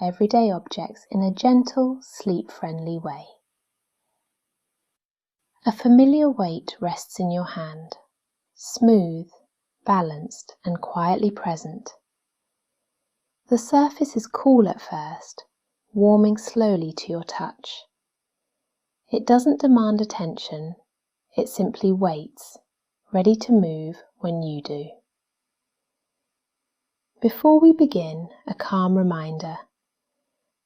everyday objects in a gentle, sleep-friendly way. A familiar weight rests in your hand, smooth, balanced, and quietly present. The surface is cool at first, warming slowly to your touch. It doesn't demand attention, it simply waits, ready to move when you do. Before we begin, a calm reminder.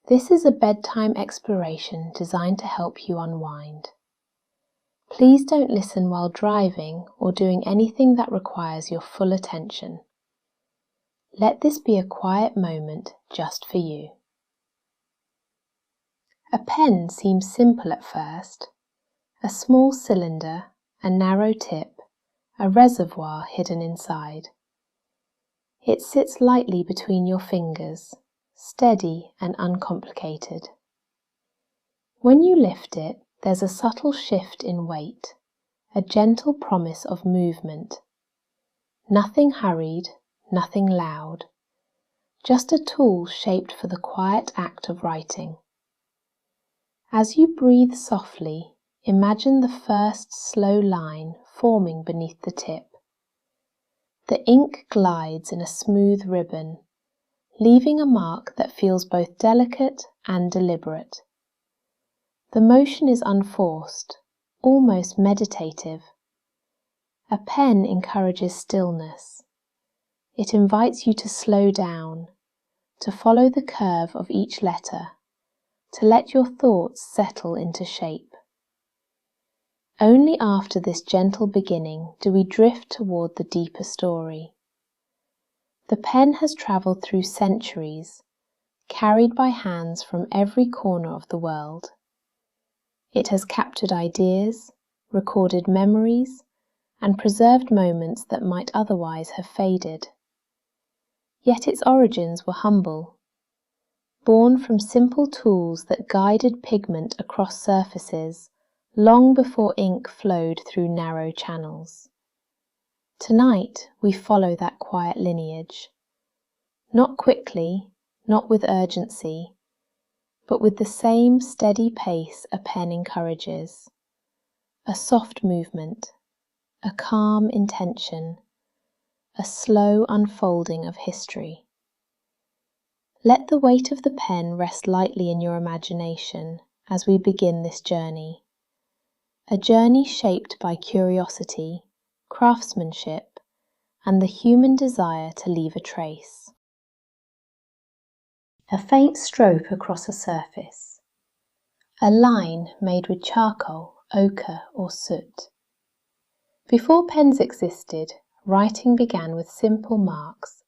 This is a bedtime exploration designed to help you unwind. Please don't listen while driving or doing anything that requires your full attention. Let this be a quiet moment just for you. A pen seems simple at first. A small cylinder, a narrow tip, a reservoir hidden inside. It sits lightly between your fingers, steady and uncomplicated. When you lift it, there's a subtle shift in weight, a gentle promise of movement. Nothing hurried, nothing loud, just a tool shaped for the quiet act of writing. As you breathe softly, imagine the first slow line forming beneath the tip. The ink glides in a smooth ribbon, leaving a mark that feels both delicate and deliberate. The motion is unforced, almost meditative. A pen encourages stillness. It invites you to slow down, to follow the curve of each letter, to let your thoughts settle into shape. Only after this gentle beginning do we drift toward the deeper story. The pen has travelled through centuries, carried by hands from every corner of the world. It has captured ideas, recorded memories, and preserved moments that might otherwise have faded. Yet its origins were humble, born from simple tools that guided pigment across surfaces long before ink flowed through narrow channels. Tonight we follow that quiet lineage, not quickly, not with urgency, but with the same steady pace a pen encourages, a soft movement, a calm intention, a slow unfolding of history. Let the weight of the pen rest lightly in your imagination as we begin this journey, a journey shaped by curiosity, craftsmanship, and the human desire to leave a trace. A faint stroke across a surface, a line made with charcoal, ochre, or soot. Before pens existed, writing began with simple marks,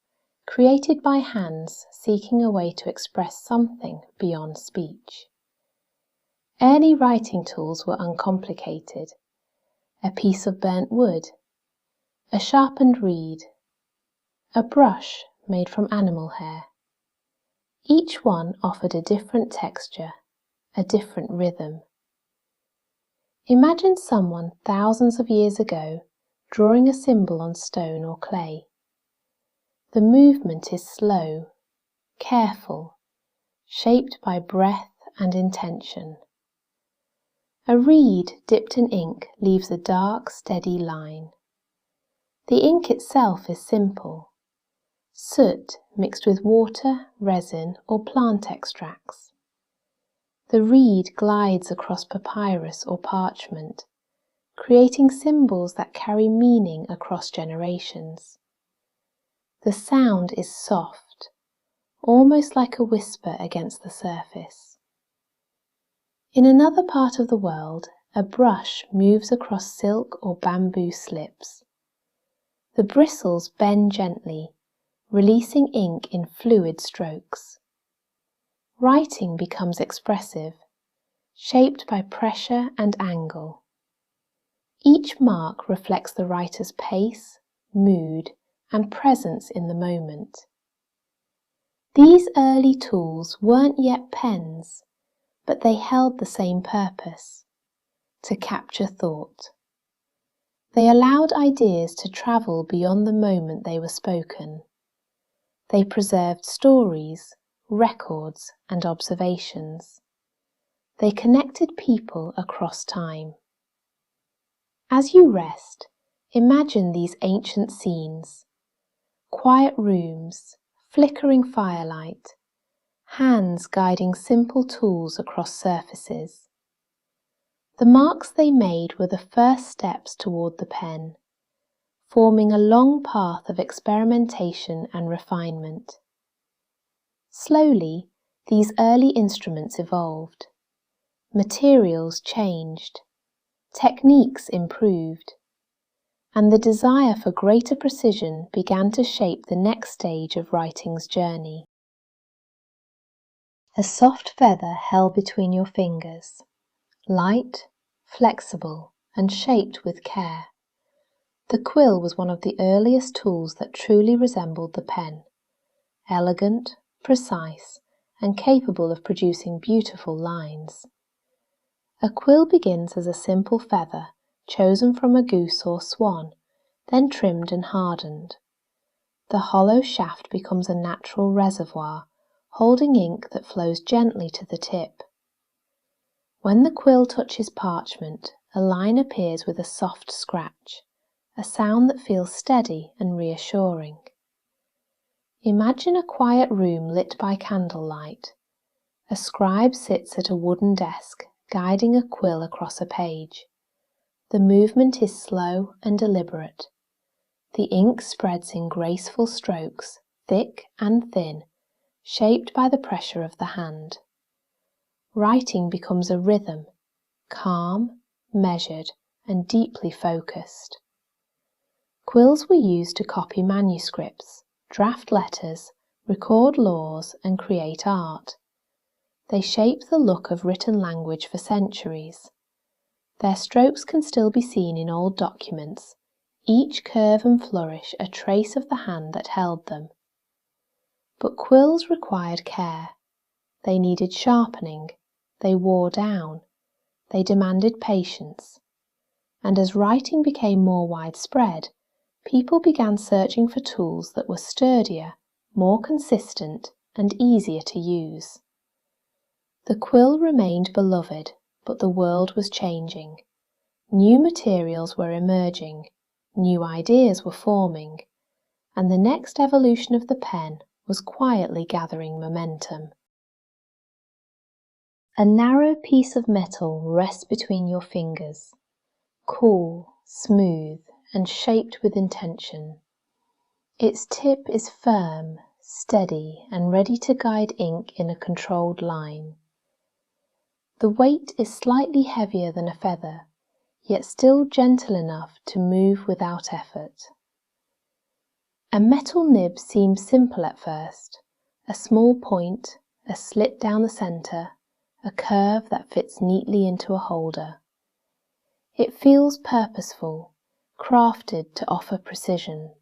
created by hands seeking a way to express something beyond speech. Early writing tools were uncomplicated. A piece of burnt wood, a sharpened reed, a brush made from animal hair. Each one offered a different texture, a different rhythm. Imagine someone thousands of years ago drawing a symbol on stone or clay. The movement is slow, careful, shaped by breath and intention. A reed dipped in ink leaves a dark, steady line. The ink itself is simple. Soot mixed with water, resin, or plant extracts. The reed glides across papyrus or parchment, creating symbols that carry meaning across generations. The sound is soft, almost like a whisper against the surface. In another part of the world, a brush moves across silk or bamboo slips. The bristles bend gently, releasing ink in fluid strokes. Writing becomes expressive, shaped by pressure and angle. Each mark reflects the writer's pace, mood, and presence in the moment. These early tools weren't yet pens, but they held the same purpose: to capture thought. They allowed ideas to travel beyond the moment they were spoken. They preserved stories, records, and observations. They connected people across time. As you rest, imagine these ancient scenes: quiet rooms, flickering firelight, hands guiding simple tools across surfaces. The marks they made were the first steps toward the pen, forming a long path of experimentation and refinement. Slowly, these early instruments evolved. Materials changed, techniques improved, and the desire for greater precision began to shape the next stage of writing's journey. A soft feather held between your fingers, light, flexible, and shaped with care. The quill was one of the earliest tools that truly resembled the pen, elegant, precise, and capable of producing beautiful lines. A quill begins as a simple feather chosen from a goose or swan, then trimmed and hardened. The hollow shaft becomes a natural reservoir, holding ink that flows gently to the tip. When the quill touches parchment, a line appears with a soft scratch, a sound that feels steady and reassuring. Imagine a quiet room lit by candlelight. A scribe sits at a wooden desk, guiding a quill across a page. The movement is slow and deliberate. The ink spreads in graceful strokes, thick and thin, shaped by the pressure of the hand. Writing becomes a rhythm, calm, measured, and deeply focused. Quills were used to copy manuscripts, draft letters, record laws, and create art. They shape the look of written language for centuries. Their strokes can still be seen in old documents, each curve and flourish a trace of the hand that held them. But quills required care. They needed sharpening, they wore down, they demanded patience. And as writing became more widespread, people began searching for tools that were sturdier, more consistent, and easier to use. The quill remained beloved, but the world was changing. New materials were emerging, new ideas were forming, and the next evolution of the pen was quietly gathering momentum. A narrow piece of metal rests between your fingers, cool, smooth, and shaped with intention. Its tip is firm, steady, and ready to guide ink in a controlled line. The weight is slightly heavier than a feather, yet still gentle enough to move without effort. A metal nib seems simple at first, a small point, a slit down the center, a curve that fits neatly into a holder. It feels purposeful, crafted to offer precision.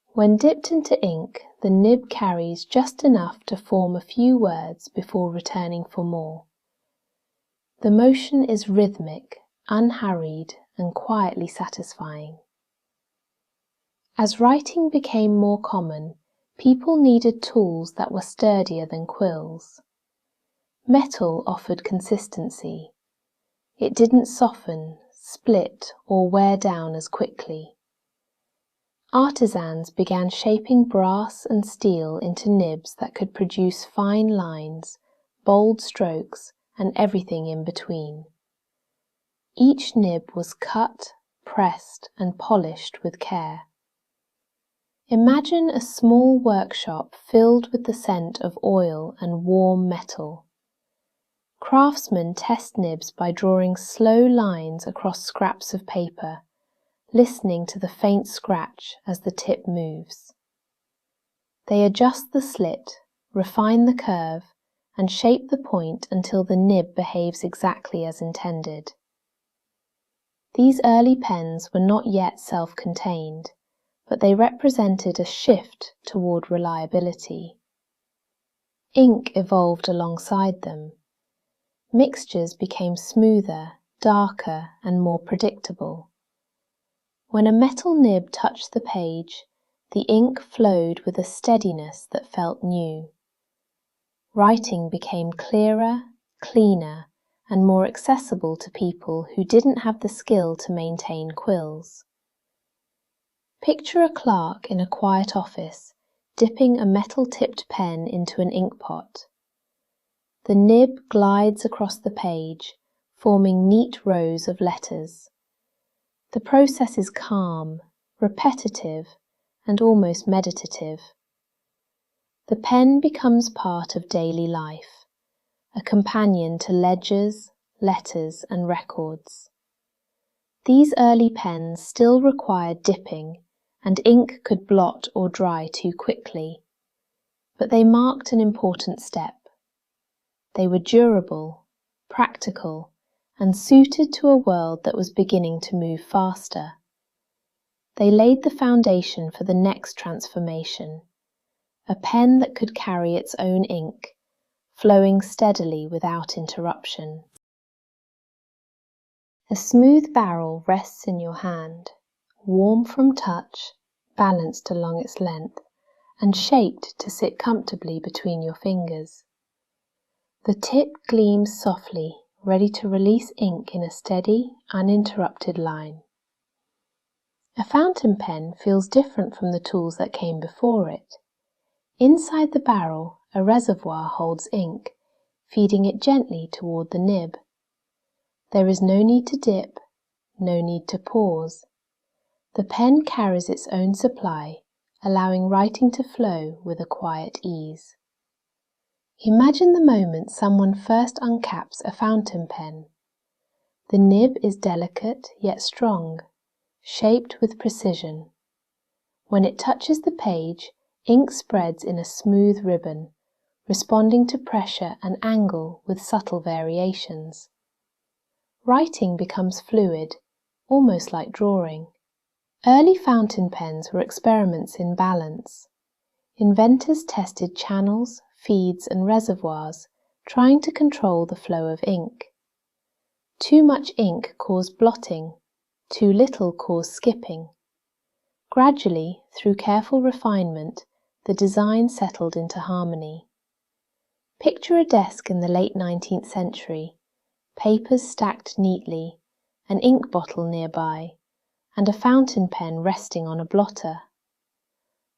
When dipped into ink, the nib carries just enough to form a few words before returning for more. The motion is rhythmic, unhurried, and quietly satisfying. As writing became more common, people needed tools that were sturdier than quills. Metal offered consistency. It didn't soften, split, or wear down as quickly. Artisans began shaping brass and steel into nibs that could produce fine lines, bold strokes, and everything in between. Each nib was cut, pressed, and polished with care. Imagine a small workshop filled with the scent of oil and warm metal. Craftsmen test nibs by drawing slow lines across scraps of paper, listening to the faint scratch as the tip moves. They adjust the slit, refine the curve, and shape the point until the nib behaves exactly as intended. These early pens were not yet self-contained, but they represented a shift toward reliability. Ink evolved alongside them. Mixtures became smoother, darker, and more predictable. When a metal nib touched the page, the ink flowed with a steadiness that felt new. writing became clearer, cleaner, and more accessible to people who didn't have the skill to maintain quills. Picture a clerk in a quiet office dipping a metal-tipped pen into an ink pot. The nib glides across the page, forming neat rows of letters. The process is calm, repetitive, and almost meditative. The pen becomes part of daily life, a companion to ledgers, letters, and records. These early pens still required dipping, and ink could blot or dry too quickly, but they marked an important step. They were durable, practical, and suited to a world that was beginning to move faster. They laid the foundation for the next transformation, a pen that could carry its own ink, flowing steadily without interruption. A smooth barrel rests in your hand, warm from touch, balanced along its length, and shaped to sit comfortably between your fingers. The tip gleams softly, ready to release ink in a steady, uninterrupted line. A fountain pen feels different from the tools that came before it. Inside the barrel, a reservoir holds ink, feeding it gently toward the nib. There is no need to dip, no need to pause. The pen carries its own supply, allowing writing to flow with a quiet ease. Imagine the moment someone first uncaps a fountain pen. The nib is delicate yet strong, shaped with precision. When it touches the page, ink spreads in a smooth ribbon, responding to pressure and angle with subtle variations. Writing becomes fluid, almost like drawing. Early fountain pens were experiments in balance. Inventors tested channels, feeds, and reservoirs, trying to control the flow of ink. Too much ink caused blotting, too little caused skipping. Gradually, through careful refinement, the design settled into harmony. Picture a desk in the late 19th century, papers stacked neatly, an ink bottle nearby, and a fountain pen resting on a blotter.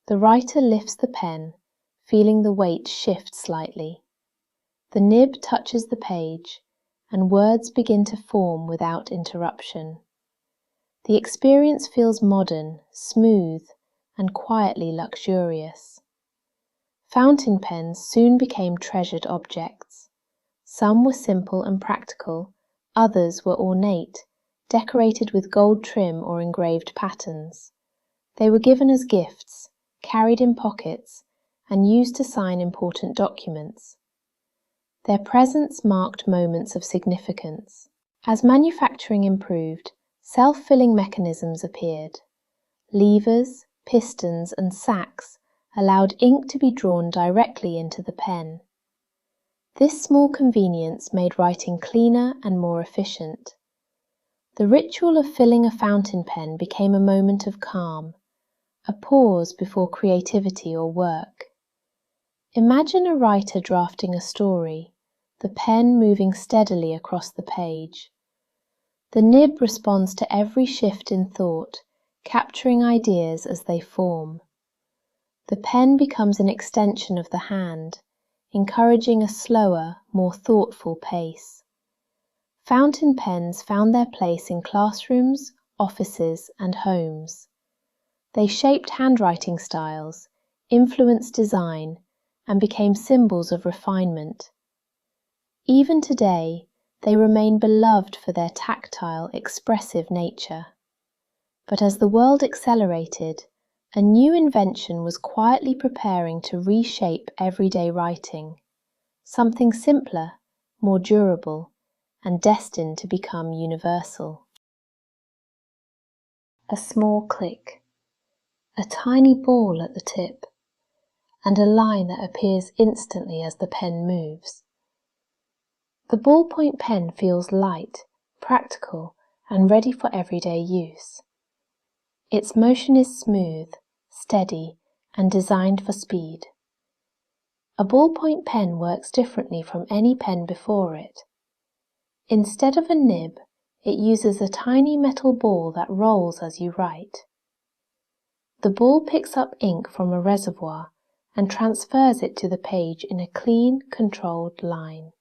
The writer lifts the pen, feeling the weight shift slightly. The nib touches the page, and words begin to form without interruption. The experience feels modern, smooth, and quietly luxurious. Fountain pens soon became treasured objects. Some were simple and practical, others were ornate, decorated with gold trim or engraved patterns. They were given as gifts, carried in pockets, and used to sign important documents. Their presence marked moments of significance. As manufacturing improved, self-filling mechanisms appeared. Levers, pistons, and sacks allowed ink to be drawn directly into the pen. This small convenience made writing cleaner and more efficient. The ritual of filling a fountain pen became a moment of calm, a pause before creativity or work. Imagine a writer drafting a story, the pen moving steadily across the page. The nib responds to every shift in thought, capturing ideas as they form. The pen becomes an extension of the hand, encouraging a slower, more thoughtful pace. Fountain pens found their place in classrooms, offices, and homes. They shaped handwriting styles, influenced design, and became symbols of refinement. Even today, they remain beloved for their tactile, expressive nature. But as the world accelerated, a new invention was quietly preparing to reshape everyday writing, something simpler, more durable, and destined to become universal. A small click, a tiny ball at the tip, and a line that appears instantly as the pen moves. The ballpoint pen feels light, practical, and ready for everyday use. Its motion is smooth, steady, and designed for speed. A ballpoint pen works differently from any pen before it. Instead of a nib, it uses a tiny metal ball that rolls as you write. The ball picks up ink from a reservoir and transfers it to the page in a clean, controlled line.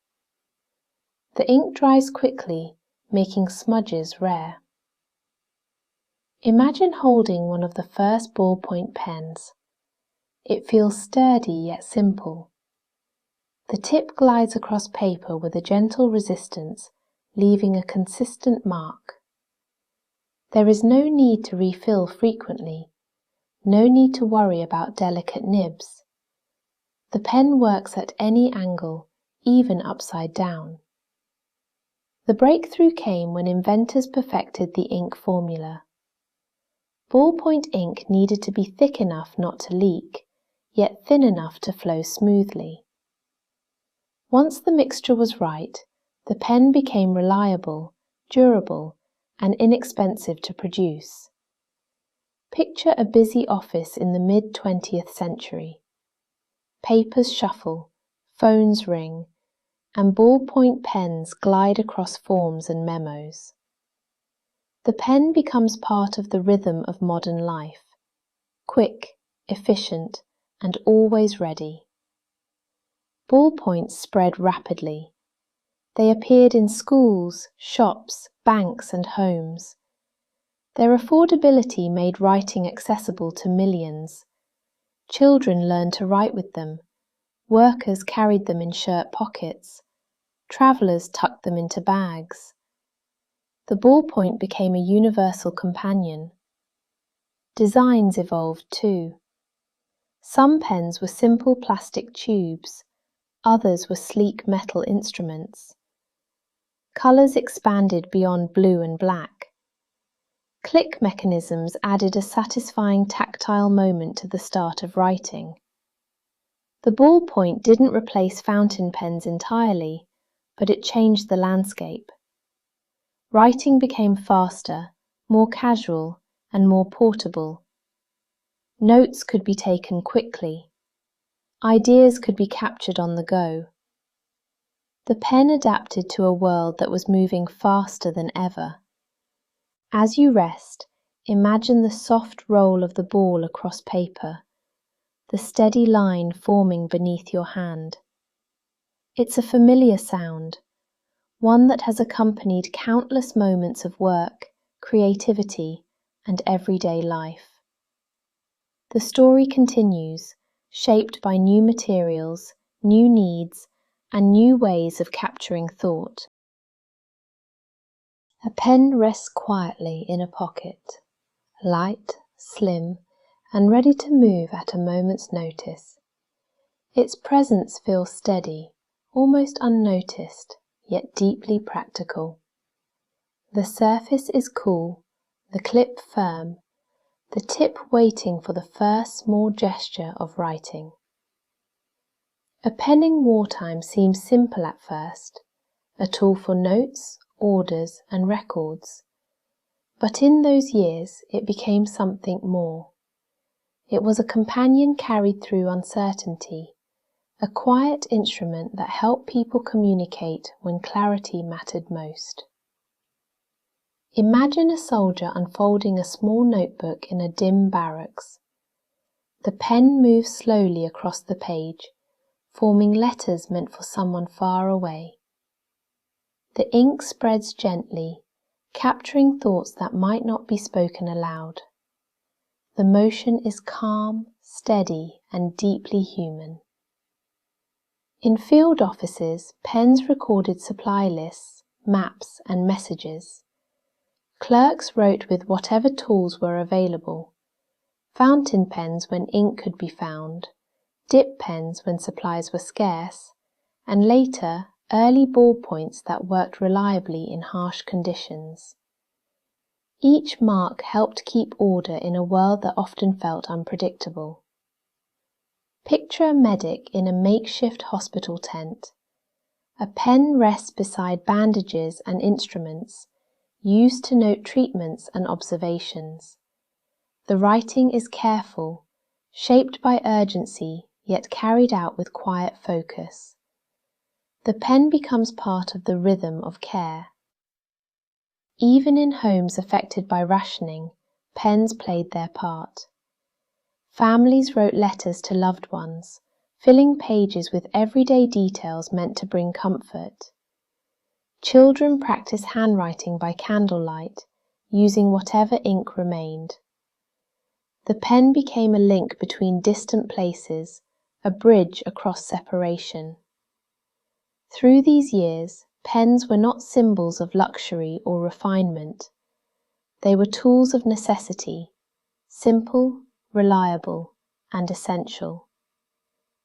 The ink dries quickly, making smudges rare. Imagine holding one of the first ballpoint pens. It feels sturdy yet simple. The tip glides across paper with a gentle resistance, leaving a consistent mark. There is no need to refill frequently, no need to worry about delicate nibs. The pen works at any angle, even upside down. The breakthrough came when inventors perfected the ink formula. Ballpoint ink needed to be thick enough not to leak, yet thin enough to flow smoothly. Once the mixture was right, the pen became reliable, durable, and inexpensive to produce. Picture a busy office in the mid-20th century. Papers shuffle, phones ring, and ballpoint pens glide across forms and memos. The pen becomes part of the rhythm of modern life, quick, efficient, and always ready. Ballpoints spread rapidly. They appeared in schools, shops, banks, and homes. Their affordability made writing accessible to millions. Children learned to write with them. Workers carried them in shirt pockets. Travelers tucked them into bags. The ballpoint became a universal companion. Designs evolved too. Some pens were simple plastic tubes. Others were sleek metal instruments. Colours expanded beyond blue and black. Click mechanisms added a satisfying tactile moment to the start of writing. The ballpoint didn't replace fountain pens entirely, but it changed the landscape. Writing became faster, more casual, and more portable. Notes could be taken quickly. Ideas could be captured on the go. The pen adapted to a world that was moving faster than ever. As you rest, imagine the soft roll of the ball across paper, the steady line forming beneath your hand. It's a familiar sound, one that has accompanied countless moments of work, creativity, and everyday life. The story continues, shaped by new materials, new needs, and new ways of capturing thought. A pen rests quietly in a pocket, light, slim, and ready to move at a moment's notice. Its presence feels steady, almost unnoticed, yet deeply practical. The surface is cool, the clip firm, the tip waiting for the first small gesture of writing. A pen in wartime seems simple at first, a tool for notes, orders, and records. But in those years it became something more. It was a companion carried through uncertainty, a quiet instrument that helped people communicate when clarity mattered most. Imagine a soldier unfolding a small notebook in a dim barracks. The pen moves slowly across the page, forming letters meant for someone far away. The ink spreads gently, capturing thoughts that might not be spoken aloud. The motion is calm, steady, and deeply human. In field offices, pens recorded supply lists, maps, and messages. Clerks wrote with whatever tools were available. Fountain pens when ink could be found, dip pens when supplies were scarce, and later, early ballpoints that worked reliably in harsh conditions. Each mark helped keep order in a world that often felt unpredictable. Picture a medic in a makeshift hospital tent. A pen rests beside bandages and instruments, used to note treatments and observations. The writing is careful, shaped by urgency, yet carried out with quiet focus. The pen becomes part of the rhythm of care. Even in homes affected by rationing, pens played their part. Families wrote letters to loved ones, filling pages with everyday details meant to bring comfort. Children practiced handwriting by candlelight, using whatever ink remained. The pen became a link between distant places, a bridge across separation. Through these years, pens were not symbols of luxury or refinement. They were tools of necessity, simple, reliable, and essential.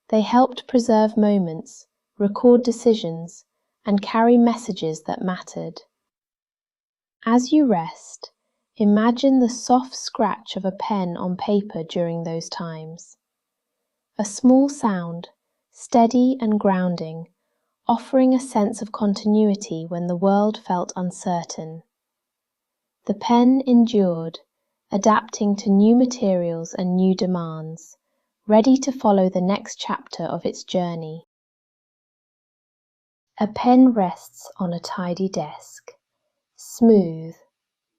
They helped preserve moments, record decisions, and carry messages that mattered. As you rest, imagine the soft scratch of a pen on paper during those times. A small sound, steady and grounding, offering a sense of continuity when the world felt uncertain. The pen endured, adapting to new materials and new demands, ready to follow the next chapter of its journey. A pen rests on a tidy desk, smooth,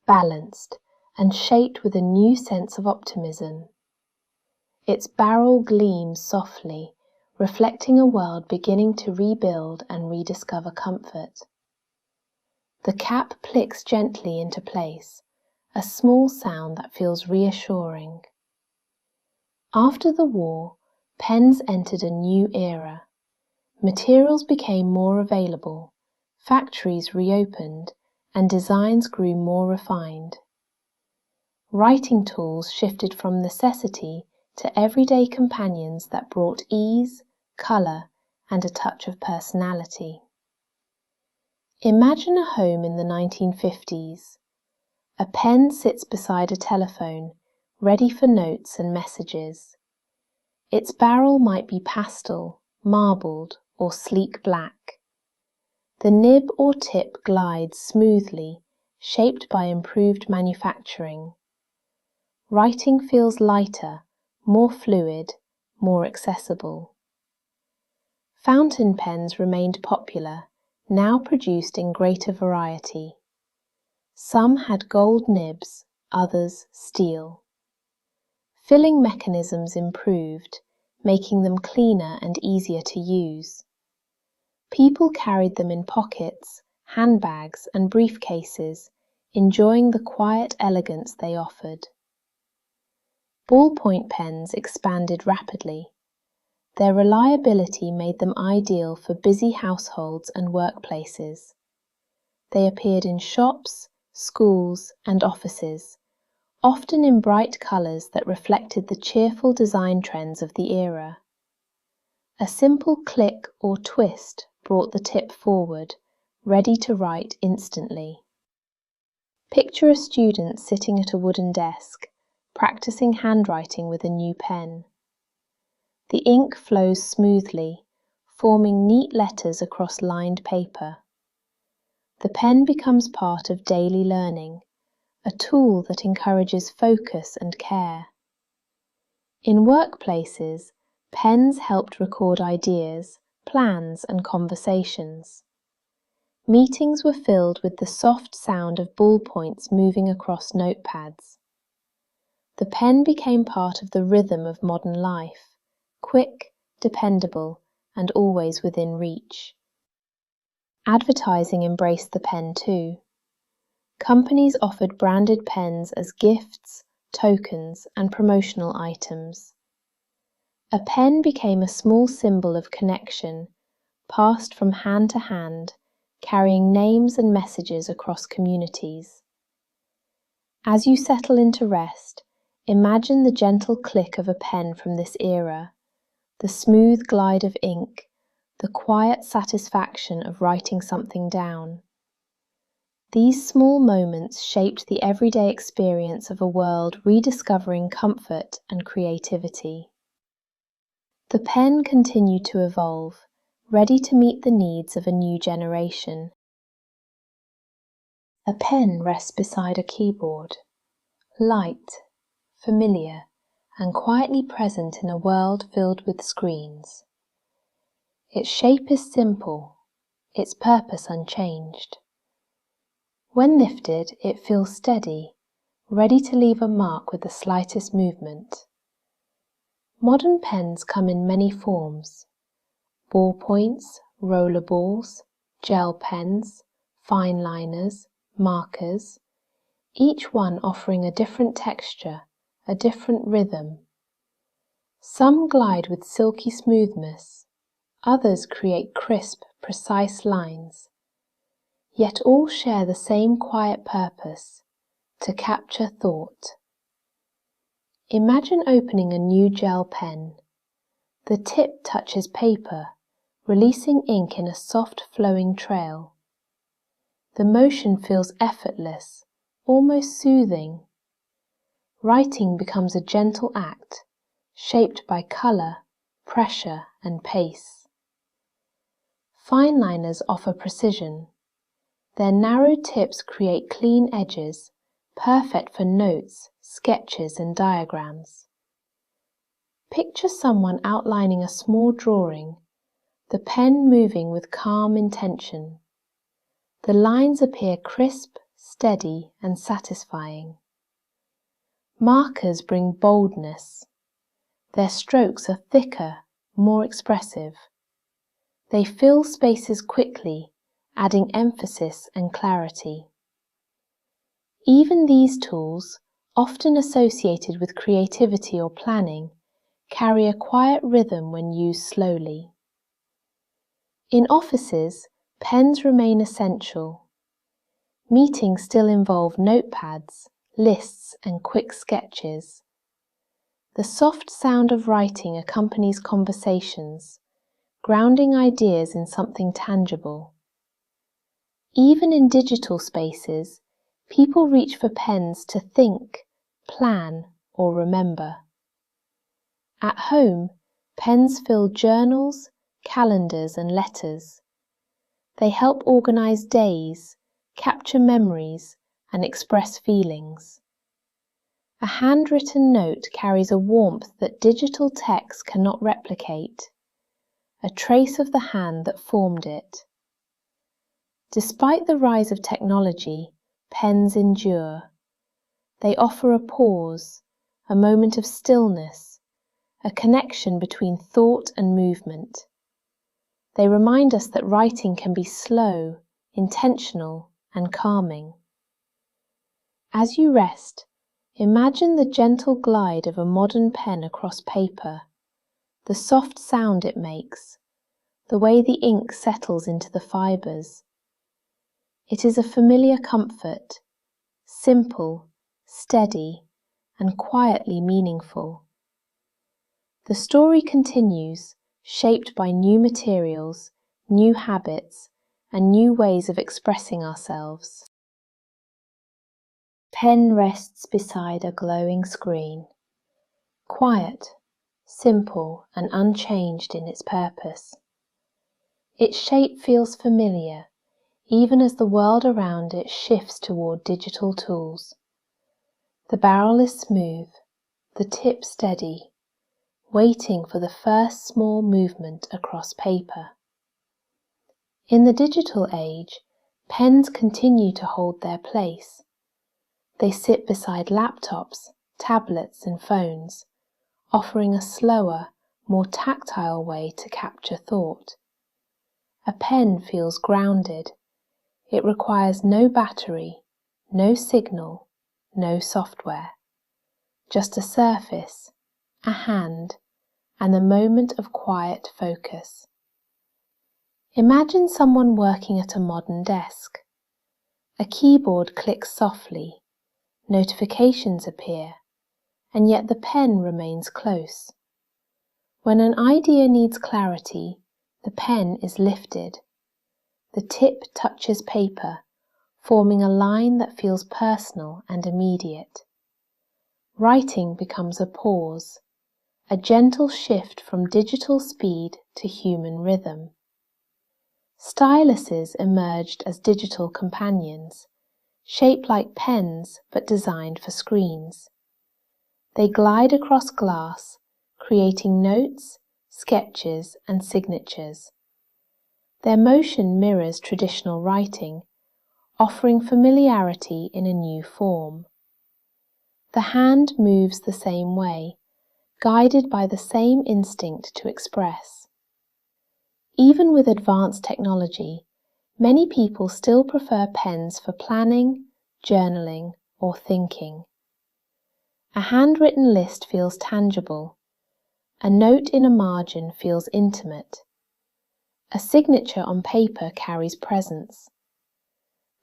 balanced, and shaped with a new sense of optimism. Its barrel gleams softly, reflecting a world beginning to rebuild and rediscover comfort. The cap clicks gently into place, a small sound that feels reassuring. After the war, pens entered a new era. Materials became more available, factories reopened, and designs grew more refined. Writing tools shifted from necessity to everyday companions that brought ease, colour, and a touch of personality. Imagine a home in the 1950s. A pen sits beside a telephone, ready for notes and messages. Its barrel might be pastel, marbled, or sleek black. The nib or tip glides smoothly, shaped by improved manufacturing. Writing feels lighter, more fluid, more accessible. Fountain pens remained popular, now produced in greater variety. Some had gold nibs, others steel. Filling mechanisms improved, making them cleaner and easier to use. People carried them in pockets, handbags, and briefcases, enjoying the quiet elegance they offered. Ballpoint pens expanded rapidly. Their reliability made them ideal for busy households and workplaces. They appeared in shops, schools, and offices, often in bright colours that reflected the cheerful design trends of the era. A simple click or twist brought the tip forward, ready to write instantly. Picture a student sitting at a wooden desk, practicing handwriting with a new pen. The ink flows smoothly, forming neat letters across lined paper. The pen becomes part of daily learning, a tool that encourages focus and care. In workplaces, pens helped record ideas, plans, and conversations. Meetings were filled with the soft sound of ballpoints moving across notepads. The pen became part of the rhythm of modern life, quick, dependable, and always within reach. Advertising embraced the pen too. Companies offered branded pens as gifts, tokens, and promotional items. A pen became a small symbol of connection, passed from hand to hand, carrying names and messages across communities. As you settle into rest, imagine the gentle click of a pen from this era, the smooth glide of ink, the quiet satisfaction of writing something down. These small moments shaped the everyday experience of a world rediscovering comfort and creativity. The pen continued to evolve, ready to meet the needs of a new generation. A pen rests beside a keyboard, light, familiar, and quietly present in a world filled with screens. Its shape is simple, its purpose unchanged. When lifted, it feels steady, ready to leave a mark with the slightest movement. Modern pens come in many forms: ballpoints, roller balls, gel pens, fine liners, markers, each one offering a different texture, a different rhythm. Some glide with silky smoothness, others create crisp, precise lines, yet all share the same quiet purpose: to capture thought. Imagine opening a new gel pen. The tip touches paper, releasing ink in a soft flowing trail. The motion feels effortless, almost soothing. Writing becomes a gentle act, shaped by colour, pressure and pace. Fine liners offer precision. Their narrow tips create clean edges, perfect for notes, sketches and diagrams. Picture someone outlining a small drawing, the pen moving with calm intention. The lines appear crisp, steady and satisfying. Markers bring boldness. Their strokes are thicker, more expressive. They fill spaces quickly, adding emphasis and clarity. Even these tools, often associated with creativity or planning, carry a quiet rhythm when used slowly. In offices, pens remain essential. Meetings still involve notepads, lists, and quick sketches. The soft sound of writing accompanies conversations, grounding ideas in something tangible. Even in digital spaces, people reach for pens to think, plan, or remember. At home, pens fill journals, calendars, and letters. They help organize days, capture memories, and express feelings. A handwritten note carries a warmth that digital text cannot replicate, a trace of the hand that formed it. Despite the rise of technology, pens endure. They offer a pause, a moment of stillness, a connection between thought and movement. They remind us that writing can be slow, intentional, and calming. As you rest, imagine the gentle glide of a modern pen across paper, the soft sound it makes, the way the ink settles into the fibers. It is a familiar comfort, simple, steady, and quietly meaningful. The story continues, shaped by new materials, new habits, and new ways of expressing ourselves. Pen rests beside a glowing screen, quiet, simple, and unchanged in its purpose. Its shape feels familiar, even as the world around it shifts toward digital tools. The barrel is smooth, the tip steady, waiting for the first small movement across paper. In the digital age, pens continue to hold their place. They sit beside laptops, tablets, and phones, offering a slower, more tactile way to capture thought. A pen feels grounded. It requires no battery, no signal, no software. Just a surface, a hand, and a moment of quiet focus. Imagine someone working at a modern desk. A keyboard clicks softly, notifications appear, and yet the pen remains close. When an idea needs clarity, the pen is lifted. The tip touches paper, forming a line that feels personal and immediate. Writing becomes a pause, a gentle shift from digital speed to human rhythm. Styluses emerged as digital companions, shaped like pens but designed for screens. They glide across glass, creating notes, sketches, and signatures. Their motion mirrors traditional writing, offering familiarity in a new form. The hand moves the same way, guided by the same instinct to express. Even with advanced technology, many people still prefer pens for planning, journaling, or thinking. A handwritten list feels tangible. A note in a margin feels intimate. A signature on paper carries presence.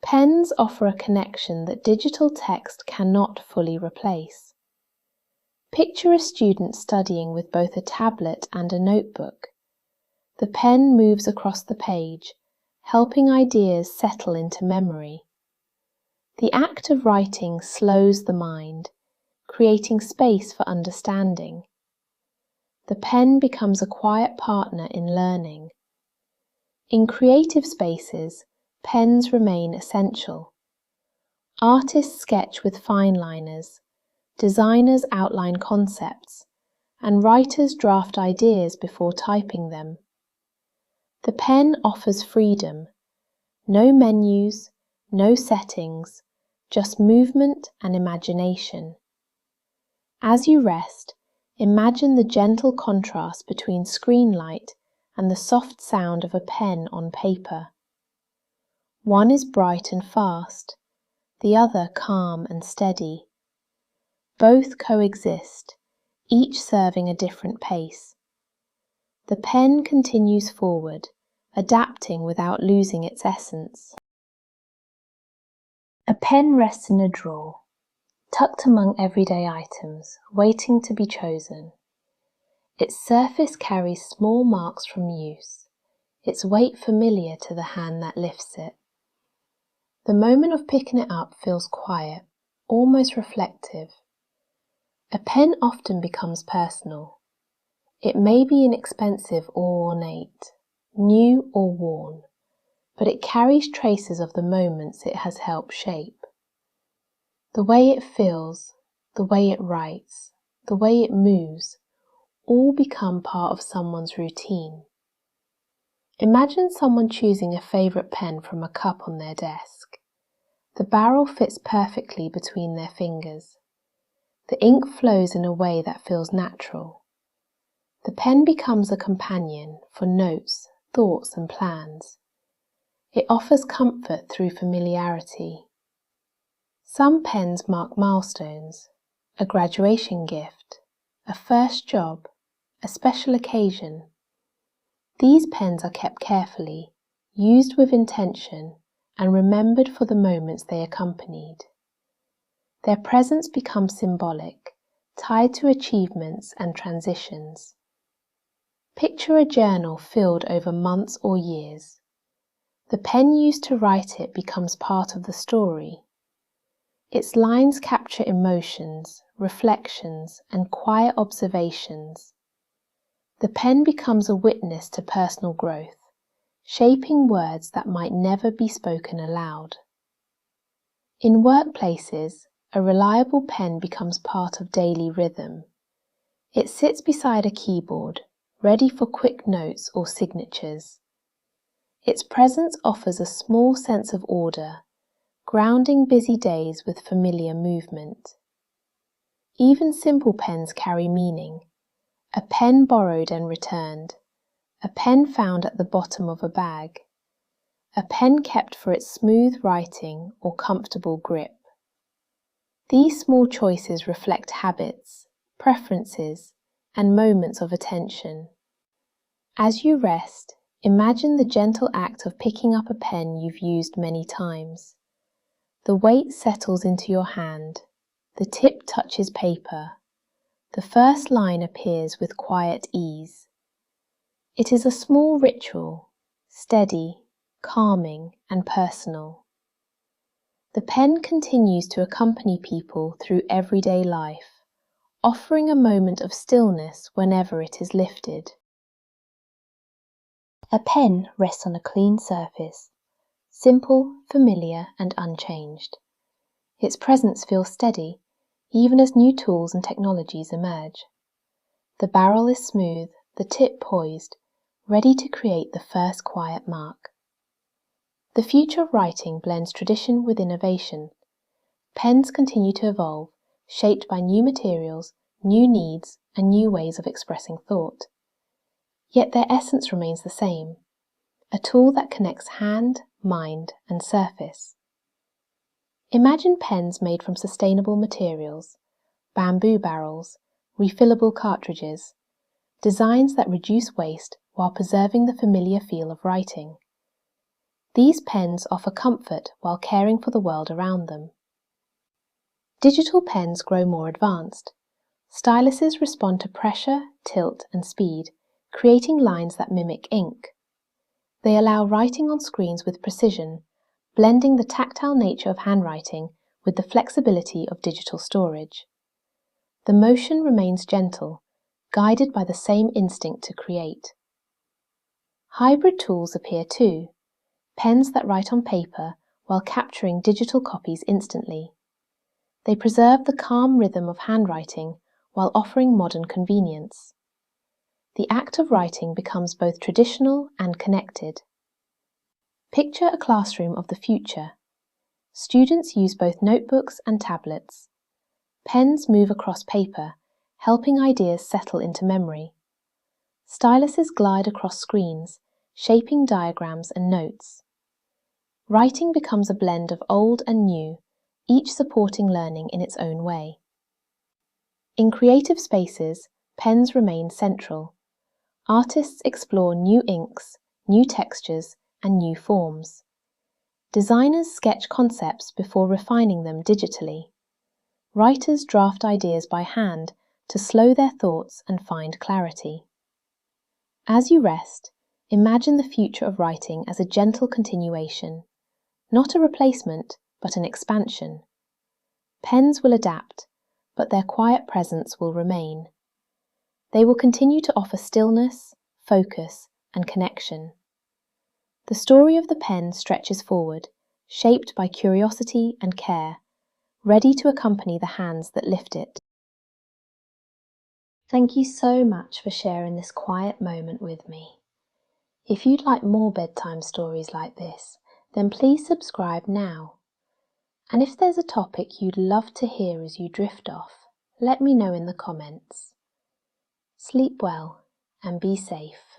Pens offer a connection that digital text cannot fully replace. Picture a student studying with both a tablet and a notebook. The pen moves across the page, helping ideas settle into memory. The act of writing slows the mind, creating space for understanding. The pen becomes a quiet partner in learning. In creative spaces, pens remain essential. Artists sketch with fine liners, designers outline concepts, and writers draft ideas before typing them. The pen offers freedom. No menus, no settings, just movement and imagination. As you rest, imagine the gentle contrast between screen light and the soft sound of a pen on paper. One is bright and fast, the other calm and steady. Both coexist, each serving a different pace. The pen continues forward, adapting without losing its essence. A pen rests in a drawer, tucked among everyday items, waiting to be chosen. Its surface carries small marks from use, its weight familiar to the hand that lifts it. The moment of picking it up feels quiet, almost reflective. A pen often becomes personal. It may be inexpensive or ornate, new or worn, but it carries traces of the moments it has helped shape. The way it feels, the way it writes, the way it moves, all become part of someone's routine. Imagine someone choosing a favourite pen from a cup on their desk. The barrel fits perfectly between their fingers. The ink flows in a way that feels natural. The pen becomes a companion for notes, thoughts, and plans. It offers comfort through familiarity. Some pens mark milestones, a graduation gift, a first job, a special occasion. These pens are kept carefully, used with intention, and remembered for the moments they accompanied. Their presence becomes symbolic, tied to achievements and transitions. Picture a journal filled over months or years. The pen used to write it becomes part of the story. Its lines capture emotions, reflections, and quiet observations. The pen becomes a witness to personal growth, shaping words that might never be spoken aloud. In workplaces, a reliable pen becomes part of daily rhythm. It sits beside a keyboard, ready for quick notes or signatures. Its presence offers a small sense of order, grounding busy days with familiar movement. Even simple pens carry meaning. A pen borrowed and returned. A pen found at the bottom of a bag. A pen kept for its smooth writing or comfortable grip. These small choices reflect habits, preferences, and moments of attention. As you rest, imagine the gentle act of picking up a pen you've used many times. The weight settles into your hand, the tip touches paper, the first line appears with quiet ease. It is a small ritual, steady, calming, and personal. The pen continues to accompany people through everyday life, offering a moment of stillness whenever it is lifted. A pen rests on a clean surface, simple, familiar, and unchanged. Its presence feels steady, even as new tools and technologies emerge. The barrel is smooth, the tip poised, ready to create the first quiet mark. The future of writing blends tradition with innovation. Pens continue to evolve, shaped by new materials, new needs, and new ways of expressing thought. Yet their essence remains the same, a tool that connects hand, mind, and surface. Imagine pens made from sustainable materials, bamboo barrels, refillable cartridges, designs that reduce waste while preserving the familiar feel of writing. These pens offer comfort while caring for the world around them. Digital pens grow more advanced. Styluses respond to pressure, tilt, and speed, creating lines that mimic ink. They allow writing on screens with precision, blending the tactile nature of handwriting with the flexibility of digital storage. The motion remains gentle, guided by the same instinct to create. Hybrid tools appear too, pens that write on paper while capturing digital copies instantly. They preserve the calm rhythm of handwriting while offering modern convenience. The act of writing becomes both traditional and connected. Picture a classroom of the future. Students use both notebooks and tablets. Pens move across paper, helping ideas settle into memory. Styluses glide across screens, shaping diagrams and notes. Writing becomes a blend of old and new, each supporting learning in its own way. In creative spaces, pens remain central. Artists explore new inks, new textures, and new forms. Designers sketch concepts before refining them digitally. Writers draft ideas by hand to slow their thoughts and find clarity. As you rest, imagine the future of writing as a gentle continuation, not a replacement, but an expansion. Pens will adapt, but their quiet presence will remain. They will continue to offer stillness, focus, and connection. The story of the pen stretches forward, shaped by curiosity and care, ready to accompany the hands that lift it. Thank you so much for sharing this quiet moment with me. If you'd like more bedtime stories like this, then please subscribe now. And if there's a topic you'd love to hear as you drift off, let me know in the comments. Sleep well and be safe.